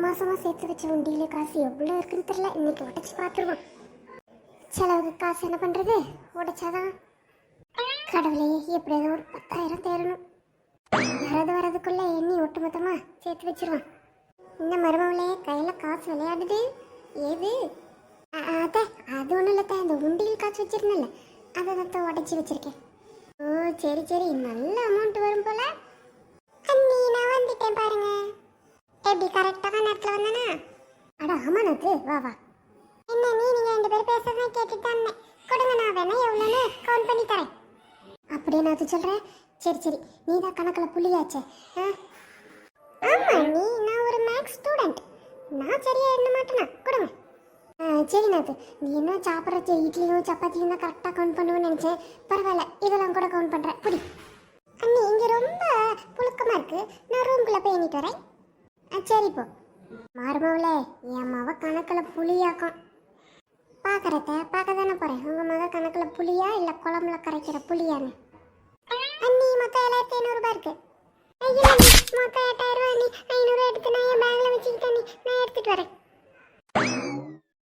மாசமா சேர்த்து வச்ச உண்டியில காசு எவ்வளோ இருக்குன்னு தெரியல. இன்னைக்கு உடைச்சு பார்த்துருவோம். செலவுக்கு காசு என்ன பண்றது? உடைச்சாதான். கடவுளே, எப்படியாவது ஒரு 10,000 தேரணும். வரதுக்குள்ள எண்ணி ஒட்டுமொத்தமா சேர்த்து வச்சிருவான். இந்த மருமவளே, கையில காசு விளையாடுது. ஏது அத அது ஒன்றும் இல்லை. இந்த உண்டியில் காசு வச்சிருந்தல, அதை தான் உடைச்சி வச்சிருக்கேன். ஓ சரி சரி, நல்ல அமௌண்ட் வரும் போல. அண்ணி, நான் வந்துட்டேன் பாருங்க. எப்படி கரெக்டான நேரத்தில் வந்தேனா? அட ஆமா நாத்து, வா வா. என்ன நீ, நீங்க 2 பேரும் பேசுறதா கேட்டுட்டு வந்தேன். கொடுங்க, நான் வேணா எவ்வளோன்னு கவுண்ட் பண்ணி தரேன். அப்படியே நாத்து சொல்கிறேன். சரி சரி, நீ தான் கணக்கில் புள்ளியாச்சே. ஆமா நீ, நான் ஒரு மேக்ஸ் ஸ்டூடெண்ட். நான் சரியா எண்ண மாட்டேனா? கொடுங்க. சரி நாத்து, நீ என்ன சாப்பிட்ற இட்லியும் சப்பாத்தியும் தான் கரெக்டாக கவுண்ட் பண்ணுவேன்னு நினச்சேன். பரவாயில்ல, இதெல்லாம் கூட கவுண்ட் பண்ணுறேன். புடி அண்ணி, இங்கே ரொம்ப புழுக்கமாக இருக்கு. நான் ரூம்குள்ளே போய் எண்ணிட்டு வரேன். சரி போ. மருமவளே, என் மவ கணக்கில் புளியாக்கும். பார்க்க தானே போகிறேன். உங்கள் மக கணக்கில் புளியா இல்லை குழம்புல கரைக்கிற புளியான்னு. அண்ணி, மொத்தம் 7,500 ரூபாய் இருக்கு. மொத்தம்